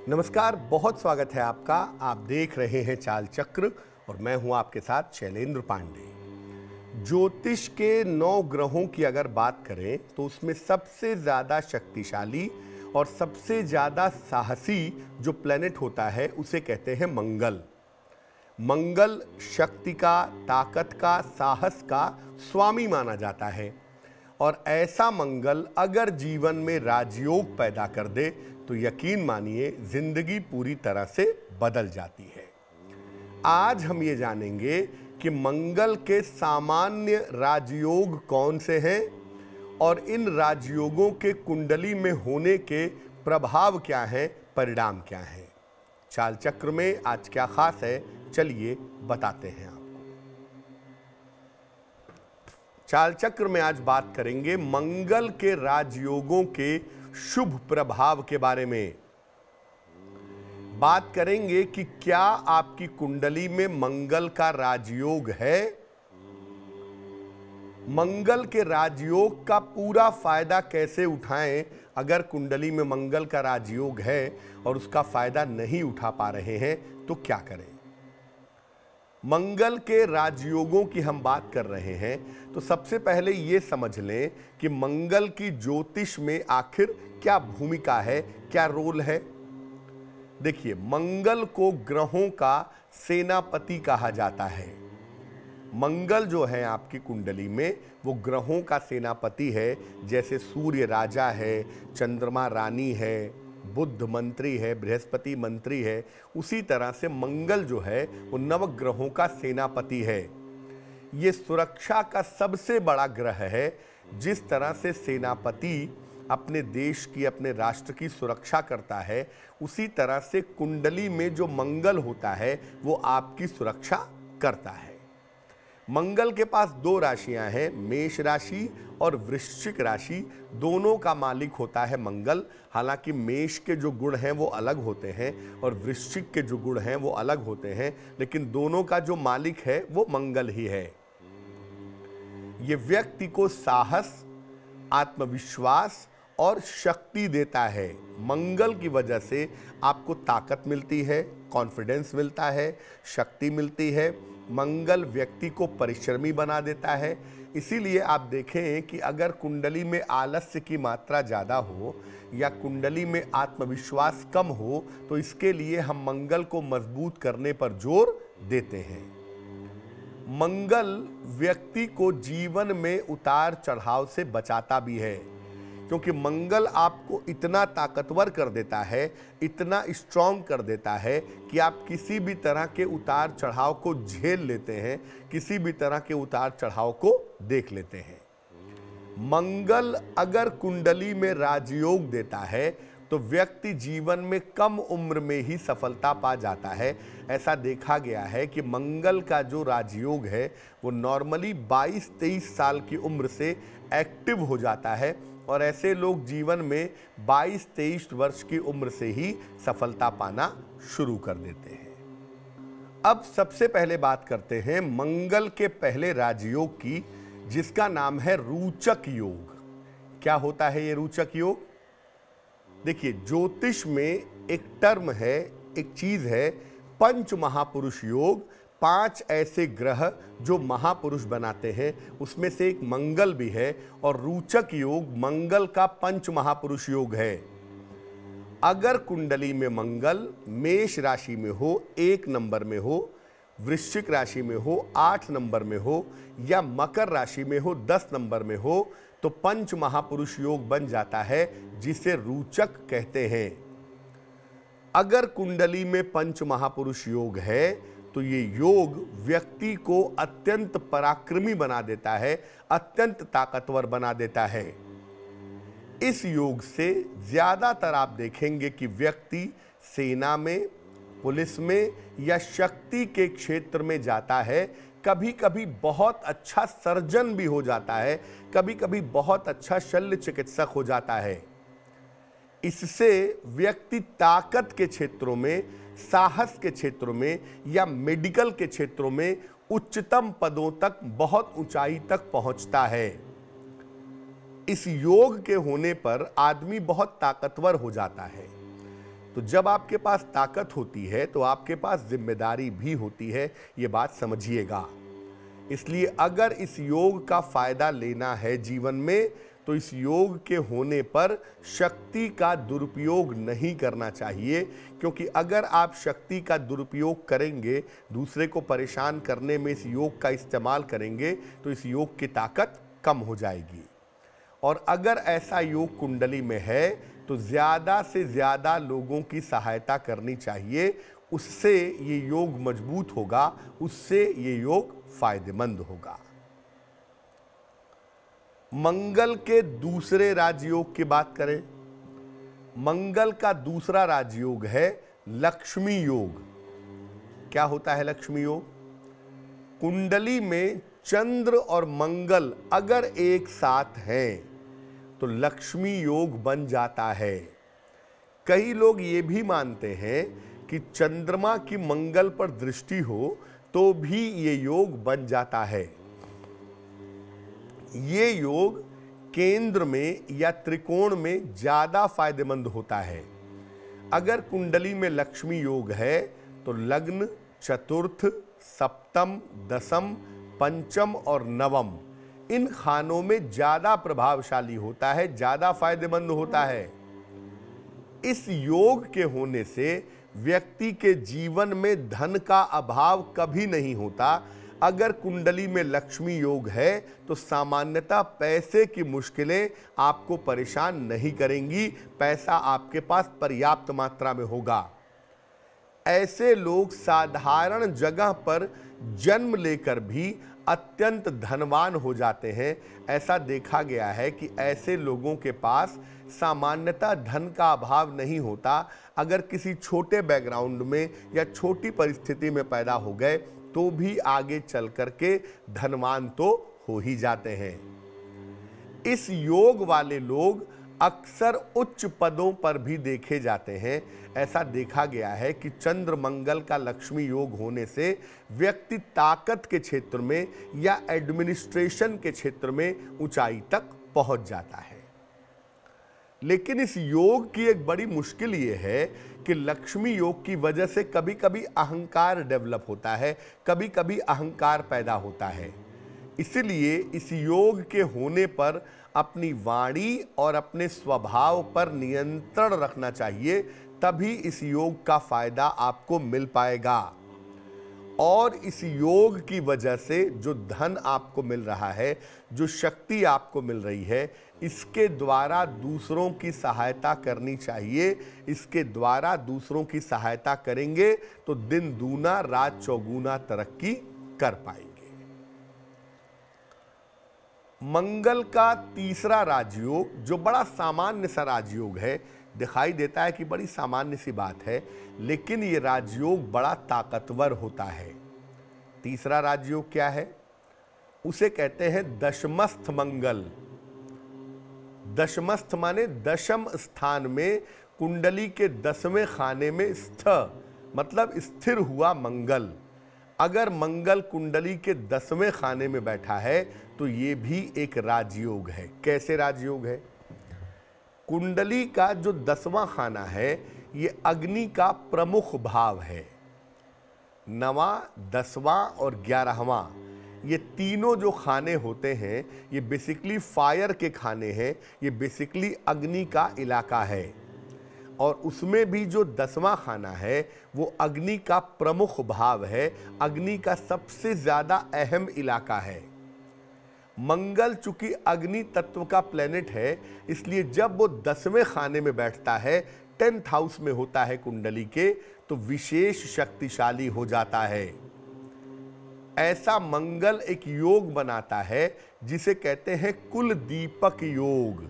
नमस्कार, बहुत स्वागत है आपका। आप देख रहे हैं चाल चक्र और मैं हूं आपके साथ शैलेंद्र पांडे। ज्योतिष के 9 ग्रहों की अगर बात करें तो उसमें सबसे ज्यादा शक्तिशाली और सबसे ज्यादा साहसी जो प्लेनेट होता है उसे कहते हैं मंगल। मंगल शक्ति का, ताकत का, साहस का स्वामी माना जाता है और ऐसा मंगल अगर जीवन में राजयोग पैदा कर दे तो यकीन मानिए जिंदगी पूरी तरह से बदल जाती है। आज हम ये जानेंगे कि मंगल के सामान्य राजयोग कौन से हैं और इन राजयोगों के कुंडली में होने के प्रभाव क्या हैं, परिणाम क्या हैं। चाल चक्र में आज क्या खास है, चलिए बताते हैं आपको। चाल चक्र में आज बात करेंगे मंगल के राजयोगों के शुभ प्रभाव के बारे में। बात करेंगे कि क्या आपकी कुंडली में मंगल का राजयोग है। मंगल के राजयोग का पूरा फायदा कैसे उठाएं अगर कुंडली में मंगल का राजयोग है और उसका फायदा नहीं उठा पा रहे हैं तो क्या करें। मंगल के राजयोगों की हम बात कर रहे हैं तो सबसे पहले ये समझ लें कि मंगल की ज्योतिष में आखिर क्या भूमिका है, क्या रोल है। देखिए, मंगल को ग्रहों का सेनापति कहा जाता है। मंगल जो है आपकी कुंडली में वो ग्रहों का सेनापति है। जैसे सूर्य राजा है, चंद्रमा रानी है, बुध मंत्री है, बृहस्पति मंत्री है, उसी तरह से मंगल जो है वो नवग्रहों का सेनापति है। ये सुरक्षा का सबसे बड़ा ग्रह है। जिस तरह से सेनापति अपने देश की, अपने राष्ट्र की सुरक्षा करता है, उसी तरह से कुंडली में जो मंगल होता है वो आपकी सुरक्षा करता है। मंगल के पास 2 राशियां हैं, मेष राशि और वृश्चिक राशि। दोनों का मालिक होता है मंगल। हालांकि मेष के जो गुण हैं वो अलग होते हैं और वृश्चिक के जो गुण हैं वो अलग होते हैं, लेकिन दोनों का जो मालिक है वो मंगल ही है। ये व्यक्ति को साहस, आत्मविश्वास और शक्ति देता है। मंगल की वजह से आपको ताकत मिलती है, कॉन्फिडेंस मिलता है, शक्ति मिलती है। मंगल व्यक्ति को परिश्रमी बना देता है। इसीलिए आप देखें कि अगर कुंडली में आलस्य की मात्रा ज़्यादा हो या कुंडली में आत्मविश्वास कम हो तो इसके लिए हम मंगल को मजबूत करने पर जोर देते हैं। मंगल व्यक्ति को जीवन में उतार चढ़ाव से बचाता भी है, क्योंकि मंगल आपको इतना ताकतवर कर देता है, इतना स्ट्रॉन्ग कर देता है कि आप किसी भी तरह के उतार चढ़ाव को झेल लेते हैं, किसी भी तरह के उतार चढ़ाव को देख लेते हैं। मंगल अगर कुंडली में राजयोग देता है तो व्यक्ति जीवन में कम उम्र में ही सफलता पा जाता है। ऐसा देखा गया है कि मंगल का जो राजयोग है वो नॉर्मली 22-23 साल की उम्र से एक्टिव हो जाता है और ऐसे लोग जीवन में 22-23 वर्ष की उम्र से ही सफलता पाना शुरू कर देते हैं। अब सबसे पहले बात करते हैं मंगल के पहले राजयोग की, जिसका नाम है रोचक योग। क्या होता है ये रोचक योग? देखिए, ज्योतिष में एक टर्म है, एक चीज है, पंच महापुरुष योग। 5 ऐसे ग्रह जो महापुरुष बनाते हैं, उसमें से एक मंगल भी है और रोचक योग मंगल का पंच महापुरुष योग है। अगर कुंडली में मंगल मेष राशि में हो 1 नंबर में हो, वृश्चिक राशि में हो 8 नंबर में हो या मकर राशि में हो 10 नंबर में हो तो पंच महापुरुष योग बन जाता है, जिसे रोचक कहते हैं। अगर कुंडली में पंच महापुरुष योग है तो ये योग व्यक्ति को अत्यंत पराक्रमी बना देता है, अत्यंत ताकतवर बना देता है। इस योग से ज्यादातर आप देखेंगे कि व्यक्ति सेना में, पुलिस में या शक्ति के क्षेत्र में जाता है। कभी कभी बहुत अच्छा सर्जन भी हो जाता है, कभी कभी बहुत अच्छा शल्य चिकित्सक हो जाता है। इससे व्यक्ति ताकत के क्षेत्रों में, साहस के क्षेत्रों में या मेडिकल के क्षेत्रों में उच्चतम पदों तक, बहुत ऊंचाई तक पहुंचता है। इस योग के होने पर आदमी बहुत ताकतवर हो जाता है। तो तो जब आपके पास ताकत होती है तो आपके पास जिम्मेदारी भी होती है, ये बात समझिएगा। इसलिए अगर इस योग का फायदा लेना है जीवन में, तो इस योग के होने पर शक्ति का दुरुपयोग नहीं करना चाहिए, क्योंकि अगर आप शक्ति का दुरुपयोग करेंगे, दूसरे को परेशान करने में इस योग का इस्तेमाल करेंगे, तो इस योग की ताकत कम हो जाएगी। और अगर ऐसा योग कुंडली में है तो ज़्यादा से ज़्यादा लोगों की सहायता करनी चाहिए, उससे ये योग मजबूत होगा, उससे ये योग फायदेमंद होगा। मंगल के दूसरे राजयोग की बात करें। मंगल का दूसरा राजयोग है लक्ष्मी योग। क्या होता है लक्ष्मी योग? कुंडली में चंद्र और मंगल अगर एक साथ हैं तो लक्ष्मी योग बन जाता है। कई लोग ये भी मानते हैं कि चंद्रमा की मंगल पर दृष्टि हो तो भी ये योग बन जाता है। ये योग केंद्र में या त्रिकोण में ज्यादा फायदेमंद होता है। अगर कुंडली में लक्ष्मी योग है तो लग्न, चतुर्थ, सप्तम, दसम, पंचम और नवम, इन खानों में ज्यादा प्रभावशाली होता है, ज्यादा फायदेमंद होता है। इस योग के होने से व्यक्ति के जीवन में धन का अभाव कभी नहीं होता। अगर कुंडली में लक्ष्मी योग है तो सामान्यतः पैसे की मुश्किलें आपको परेशान नहीं करेंगी, पैसा आपके पास पर्याप्त मात्रा में होगा। ऐसे लोग साधारण जगह पर जन्म लेकर भी अत्यंत धनवान हो जाते हैं। ऐसा देखा गया है कि ऐसे लोगों के पास सामान्यतः धन का अभाव नहीं होता। अगर किसी छोटे बैकग्राउंड में या छोटी परिस्थिति में पैदा हो गए तो भी आगे चल करके धनवान तो हो ही जाते हैं। इस योग वाले लोग अक्सर उच्च पदों पर भी देखे जाते हैं। ऐसा देखा गया है कि चंद्र मंगल का लक्ष्मी योग होने से व्यक्ति ताकत के क्षेत्र में या एडमिनिस्ट्रेशन के क्षेत्र में ऊंचाई तक पहुंच जाता है। लेकिन इस योग की एक बड़ी मुश्किल ये है कि लक्ष्मी योग की वजह से कभी कभी अहंकार डेवलप होता है, कभी कभी अहंकार पैदा होता है। इसलिए इस योग के होने पर अपनी वाणी और अपने स्वभाव पर नियंत्रण रखना चाहिए, तभी इस योग का फायदा आपको मिल पाएगा। और इस योग की वजह से जो धन आपको मिल रहा है, जो शक्ति आपको मिल रही है, इसके द्वारा दूसरों की सहायता करनी चाहिए। इसके द्वारा दूसरों की सहायता करेंगे तो दिन दूना रात चौगुना तरक्की कर पाएंगे। मंगल का तीसरा राजयोग जो बड़ा सामान्य सा राजयोग है, दिखाई देता है कि बड़ी सामान्य सी बात है, लेकिन ये राजयोग बड़ा ताकतवर होता है। तीसरा राजयोग क्या है? उसे कहते हैं दशमस्थ मंगल। दशमस्थ माने दशम स्थान में, कुंडली के 10वें खाने में स्थ मतलब स्थिर हुआ मंगल। अगर मंगल कुंडली के 10वें खाने में बैठा है तो ये भी एक राजयोग है। कैसे राजयोग है? कुंडली का जो 10वां खाना है ये अग्नि का प्रमुख भाव है। 9वां, 10वां और 11वां, ये तीनों जो खाने होते हैं ये बेसिकली फायर के खाने हैं, ये बेसिकली अग्नि का इलाका है। और उसमें भी जो 10वां खाना है वो अग्नि का प्रमुख भाव है, अग्नि का सबसे ज्यादा अहम इलाका है। मंगल चूंकि अग्नि तत्व का प्लेनेट है, इसलिए जब वो 10वें खाने में बैठता है, 10th हाउस में होता है कुंडली के, तो विशेष शक्तिशाली हो जाता है। ऐसा मंगल एक योग बनाता है जिसे कहते हैं कुल दीपक योग।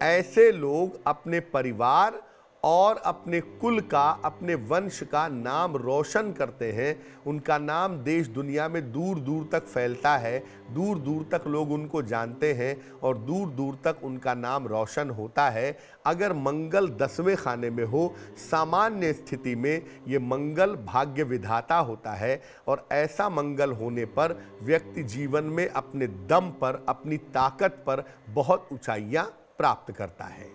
ऐसे लोग अपने परिवार और अपने कुल का, अपने वंश का नाम रोशन करते हैं। उनका नाम देश दुनिया में दूर दूर तक फैलता है, दूर दूर तक लोग उनको जानते हैं और दूर दूर तक उनका नाम रोशन होता है। अगर मंगल 10वें खाने में हो, सामान्य स्थिति में ये मंगल भाग्य विधाता होता है और ऐसा मंगल होने पर व्यक्ति जीवन में अपने दम पर, अपनी ताकत पर बहुत ऊंचाइयां प्राप्त करता है।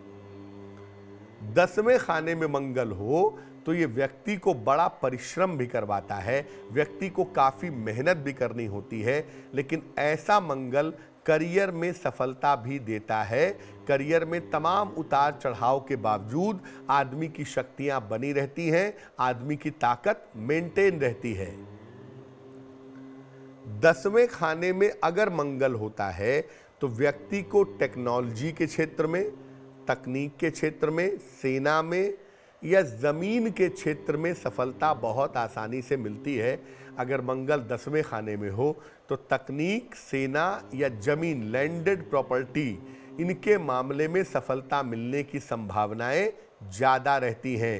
10वें खाने में मंगल हो तो ये व्यक्ति को बड़ा परिश्रम भी करवाता है, व्यक्ति को काफ़ी मेहनत भी करनी होती है, लेकिन ऐसा मंगल करियर में सफलता भी देता है। करियर में तमाम उतार चढ़ाव के बावजूद आदमी की शक्तियां बनी रहती हैं, आदमी की ताकत मेंटेन रहती है। 10वें खाने में अगर मंगल होता है तो व्यक्ति को टेक्नोलॉजी के क्षेत्र में, तकनीक के क्षेत्र में, सेना में या ज़मीन के क्षेत्र में सफलता बहुत आसानी से मिलती है। अगर मंगल 10वें खाने में हो तो तकनीक, सेना या ज़मीन, लैंडेड प्रॉपर्टी, इनके मामले में सफलता मिलने की संभावनाएं ज़्यादा रहती हैं।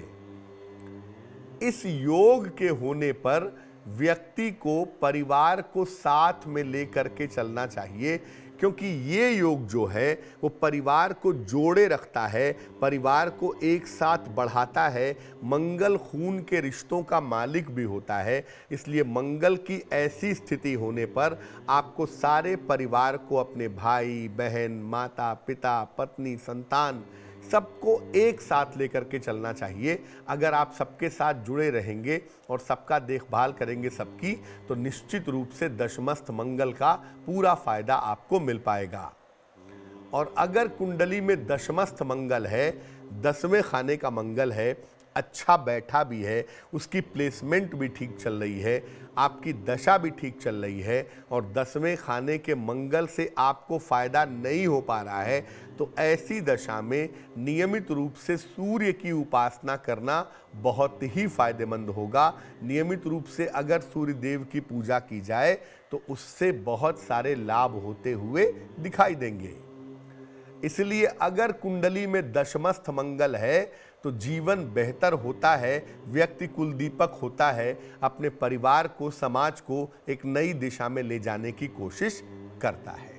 इस योग के होने पर व्यक्ति को परिवार को साथ में लेकर के चलना चाहिए, क्योंकि ये योग जो है वो परिवार को जोड़े रखता है, परिवार को एक साथ बढ़ाता है। मंगल खून के रिश्तों का मालिक भी होता है, इसलिए मंगल की ऐसी स्थिति होने पर आपको सारे परिवार को, अपने भाई बहन, माता पिता, पत्नी, संतान, सबको एक साथ लेकर के चलना चाहिए। अगर आप सबके साथ जुड़े रहेंगे और सबका देखभाल करेंगे सबकी, तो निश्चित रूप से दशमस्थ मंगल का पूरा फायदा आपको मिल पाएगा। और अगर कुंडली में दशमस्थ मंगल है, 10वें खाने का मंगल है, अच्छा बैठा भी है, उसकी प्लेसमेंट भी ठीक चल रही है, आपकी दशा भी ठीक चल रही है और 10वें खाने के मंगल से आपको फायदा नहीं हो पा रहा है, तो ऐसी दशा में नियमित रूप से सूर्य की उपासना करना बहुत ही फायदेमंद होगा। नियमित रूप से अगर सूर्य देव की पूजा की जाए तो उससे बहुत सारे लाभ होते हुए दिखाई देंगे। इसलिए अगर कुंडली में दशमस्थ मंगल है तो जीवन बेहतर होता है, व्यक्ति कुलदीपक होता है, अपने परिवार को, समाज को एक नई दिशा में ले जाने की कोशिश करता है।